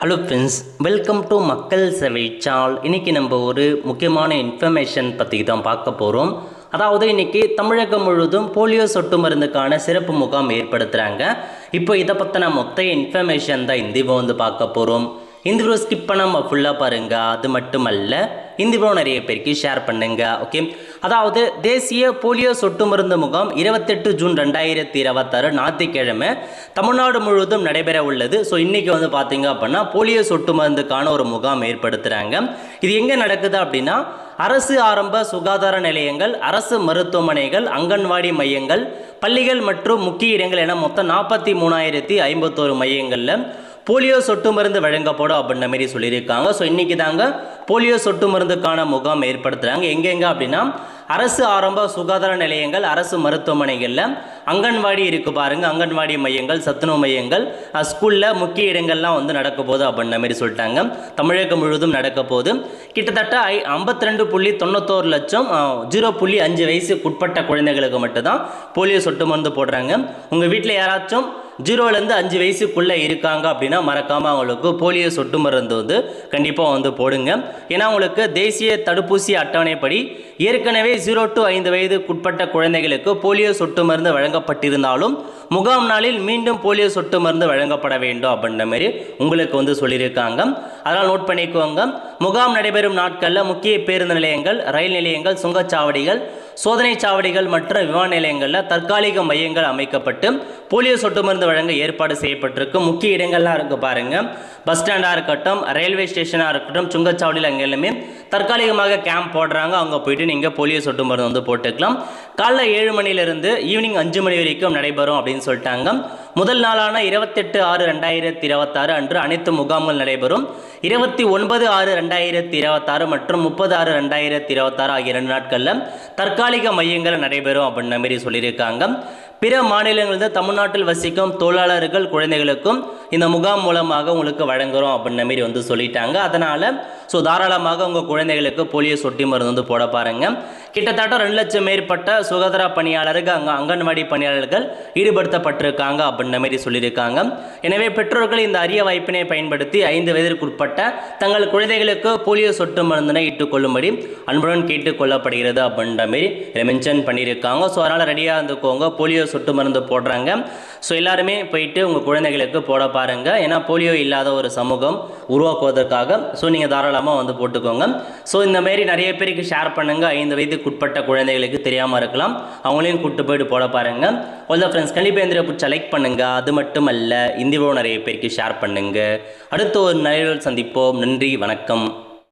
Hello friends, welcome to மக்கள் சேவை channel. இன்றைக்கி நம்ம ஒரு முக்கியமான இன்ஃபர்மேஷன் பற்றி தான் பார்க்க போகிறோம். அதாவது இன்றைக்கி தமிழகம் முழுவதும் போலியோ சொட்டு மருந்துக்கான சிறப்பு முகாம் ஏற்படுத்துகிறாங்க. இப்போ இதை பற்றின மொத்த இன்ஃபர்மேஷன் தான் இந்த வந்து பார்க்க போகிறோம். இந்த வீடியோ ஸ்கிப் பண்ணாமல் ஃபுல்லாக பாருங்கள். அது மட்டுமல்ல, இந்த வீடியோ நிறைய பேருக்கு ஷேர் பண்ணுங்க. ஓகே, அதாவது தேசிய போலியோ சொட்டு மருந்து முகாம் 28 ஜூன் 2026 ஞாயிற்றுக்கிழமை தமிழ்நாடு முழுவதும் நடைபெற உள்ளது. ஸோ இன்றைக்கி வந்து பார்த்தீங்க அப்படின்னா போலியோ சொட்டு மருந்துக்கான ஒரு முகாம் ஏற்படுத்துகிறாங்க. இது எங்கே நடக்குது அப்படின்னா, அரசு ஆரம்ப சுகாதார நிலையங்கள், அரசு மருத்துவமனைகள், அங்கன்வாடி மையங்கள், பள்ளிகள் மற்றும் முக்கிய இடங்கள் என மொத்தம் 43,051 மையங்களில் போலியோ சொட்டு மருந்து வழங்கப்படும் அப்படின்ற மாரி சொல்லியிருக்காங்க. ஸோ இன்றைக்கி தாங்க போலியோ சொட்டு மருந்துக்கான முகாம் ஏற்படுத்துகிறாங்க. எங்கெங்கே அப்படின்னா, அரசு ஆரம்ப சுகாதார நிலையங்கள், அரசு மருத்துவமனைகளில், அங்கன்வாடி இருக்குது பாருங்கள், அங்கன்வாடி மையங்கள், சத்துணவு மையங்கள், ஸ்கூலில் முக்கிய இடங்கள்லாம் வந்து நடக்க போகுது அப்படின்ற மாரி சொல்லிட்டாங்க. தமிழகம் முழுவதும் நடக்க போகுது. கிட்டத்தட்ட 52.91 லட்சம் 0.5 வயசுக்குட்பட்ட குழந்தைகளுக்கு மட்டும்தான் போலியோ சொட்டு மருந்து போடுறாங்க. உங்கள் வீட்டில் யாராச்சும் 0லேருந்து 5 வயசுக்குள்ளே இருக்காங்க அப்படின்னா மறக்காமல் அவங்களுக்கு போலியோ சொட்டு மருந்து வந்து கண்டிப்பாக வந்து போடுங்க. ஏன்னா உங்களுக்கு தேசிய தடுப்பூசி அட்டவணைப்படி ஏற்கனவே 0 to 5 வயதுக்குட்பட்ட குழந்தைகளுக்கு போலியோ சொட்டு மருந்து வழங்கப்பட்டிருந்தாலும் முகாம் நாளில் மீண்டும் போலியோ சொட்டு மருந்து வழங்கப்பட வேண்டும் அப்படின்ற மாதிரி உங்களுக்கு வந்து சொல்லியிருக்காங்க. அதனால் நோட் பண்ணிக்கோங்க. முகாம் நடைபெறும் நாட்களில் முக்கிய பேருந்து நிலையங்கள், ரயில் நிலையங்கள், சுங்கச்சாவடிகள், சோதனை சாவடிகள் மற்றும் விமான நிலையங்களில் தற்காலிக மையங்கள் அமைக்கப்பட்டு போலியோ சொட்டு மருந்து வழங்க ஏற்பாடு செய்யப்பட்டிருக்கு. முக்கிய இடங்கள்லாம் இருக்குது பாருங்கள். பஸ் ஸ்டாண்டாக இருக்கட்டும், ரயில்வே ஸ்டேஷனாக இருக்கட்டும், சுங்கச்சாவடியில் அங்கே எல்லாமே தற்காலிகமாக கேம்ப் போடுறாங்க. அவங்க போயிட்டு நீங்கள் போலியோ சொட்டு மருந்து வந்து போட்டுக்கலாம். காலைல 7 மணிலிருந்து ஈவினிங் 5 மணி வரைக்கும் நடைபெறும் அப்படின்னு சொல்லிட்டாங்க. முதல் நாளான 28/6/2026 அன்று அனைத்து முகாம்கள் நடைபெறும். 29/6/2026 மற்றும் 30/6/2026 ஆகிய 2 நாட்களில் தற்காலிக மையங்கள் நடைபெறும் அப்படின்ற மாதிரி சொல்லியிருக்காங்க. பிற மாநிலங்களில் தமிழ்நாட்டில் வசிக்கும் தொழிலாளர்கள் குழந்தைகளுக்கும் இந்த முகாம் மூலமாக உங்களுக்கு வழங்குகிறோம் அப்படின்ற மாரி வந்து சொல்லிட்டாங்க. அதனால் தாராளமாக உங்கள் குழந்தைகளுக்கு போலியோ சொட்டு மருந்து வந்து போட பாருங்கள். கிட்டத்தட்ட 2 லட்சம் மேற்பட்ட சுகாதார பணியாளர்கள், அங்கன்வாடி பணியாளர்கள் ஈடுபடுத்தப்பட்டிருக்காங்க அப்படின்ற மாரி சொல்லியிருக்காங்க. எனவே பெற்றோர்கள் இந்த அரிய வாய்ப்பினை பயன்படுத்தி 5 வயதிற்குட்பட்ட தங்கள் குழந்தைகளுக்கு போலியோ சொட்டு மருந்தினை இட்டுக்கொள்ளும்படி அன்புடன் கேட்டுக்கொள்ளப்படுகிறது அப்படின்ற மாரி மென்ஷன் பண்ணியிருக்காங்க. ஸோ அதனால் ரெடியாக இருந்துக்கோங்க. போலியோ சொட்டு மருந்து போடுறாங்க. ஸோ எல்லாருமே போயிட்டு உங்கள் குழந்தைகளுக்கு போட பாருங்கள். ஏன்னா போலியோ இல்லாத ஒரு சமூகம் உருவாக்குவதற்காக நீங்கள் தாராளமாக வந்து போட்டுக்கோங்க. ஸோ இந்த மாதிரி நிறைய பேருக்கு ஷேர் பண்ணுங்கள். 5 வயதுக்குட்பட்ட குழந்தைகளுக்கு தெரியாமல் இருக்கலாம், அவங்களையும் கூப்பிட்டு போயிட்டு போட பாருங்கள். ஒல்ல ஃப்ரெண்ட்ஸ், கண்டிப்பாக இந்த பிடிச்ச லைக் பண்ணுங்கள். அது மட்டும் அல்ல, இந்த வீடியோ நிறைய பேருக்கு ஷேர் பண்ணுங்கள். அடுத்த ஒரு நிறைய சந்திப்போம். நன்றி, வணக்கம்.